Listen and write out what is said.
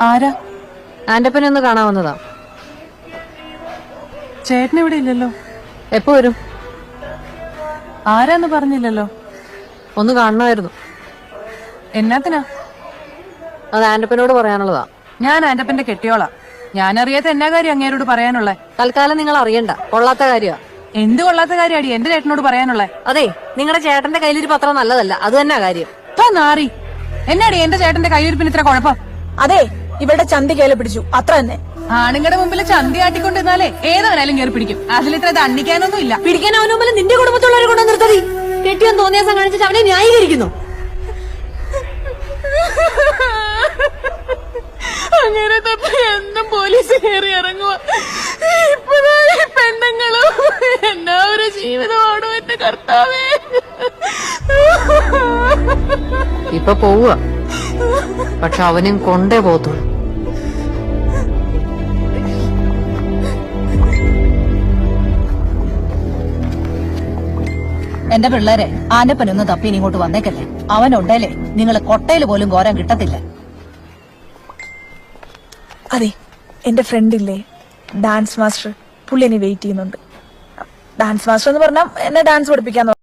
ആരാ? ആന്റപ്പനെ ഒന്ന് കാണാൻ വന്നതാ. ചേട്ടൻ ഇവിടെ ഇല്ലല്ലോ. എപ്പോ വരും? ആരാന്ന് പറഞ്ഞില്ലല്ലോ. ഒന്ന് കാണണമായിരുന്നു. എന്നാത്തിനാ? അത് ആന്റപ്പനോട് പറയാനുള്ളതാ. ഞാൻ ആന്റപ്പന്റെ കെട്ടിയോളാ. ഞാനറിയാത്ത എന്നാ കാര്യം അങ്ങേരോട് പറയാനുള്ളേ? തൽക്കാലം നിങ്ങൾ അറിയണ്ട, കൊള്ളാത്ത കാര്യമാ. എന്ത് കൊള്ളാത്ത കാര്യാടി എന്റെ ചേട്ടനോട് പറയാനുള്ളേ? അതെ, നിങ്ങളുടെ ചേട്ടന്റെ കയ്യിലൊരു പത്രം നല്ലതല്ല, അത് തന്നെ കാര്യം. നാറി, എന്നാടി എന്റെ ചേട്ടന്റെ കയ്യിരിപ്പിന് ഇത്ര കുഴപ്പം? അതെ, ഇവരുടെ ചന്തി കയ്യില് പിടിച്ചു, അത്ര തന്നെ. ആണുങ്ങളുടെ മുമ്പിൽ ചന്തി ആട്ടിക്കൊണ്ടിരുന്നാലേ ഏതവനാലും കയറി പിടിക്കും. അതിലിത്ര ദണ്ണിക്കാനൊന്നും ഇല്ല. പിടിക്കാൻ അവന് മുമ്പിൽ നിന്റെ കുടുംബത്തുള്ളവരെ കൊണ്ട് നിർത്തതി. കെട്ടിയാൻ തോന്നിയാസം കാണിച്ചിട്ട് അവനെ ന്യായീകരിക്കുന്നു. അങ്ങനെ തപ്പി എന്നും പോലീസ് കയറി ഇറങ്ങുക. പെണ്ണുങ്ങളും എന്നാ ഒരു ജീവിതമാണോ എന്റെ കർത്താവേ. ഇപ്പൊ പോവുക, പക്ഷെ അവനും കൊണ്ടേ പോകത്തുള്ളൂ. എന്റെ പിള്ളേരെ ആന്റപ്പനൊന്ന് തപ്പി ഇങ്ങോട്ട് വന്നേക്കല്ലേ. അവനുണ്ടേലേ നിങ്ങള് കൊട്ടയില് പോലും കോരാൻ കിട്ടത്തില്ല. അതെ, എന്റെ ഫ്രണ്ട് ഇല്ലേ, ഡാൻസ് മാസ്റ്റർ, പുള്ളി എന്നെ വെയിറ്റ് ചെയ്യുന്നുണ്ട്. ഡാൻസ് മാസ്റ്റർ എന്ന് പറഞ്ഞാൽ എന്നെ ഡാൻസ് പഠിപ്പിക്കാൻ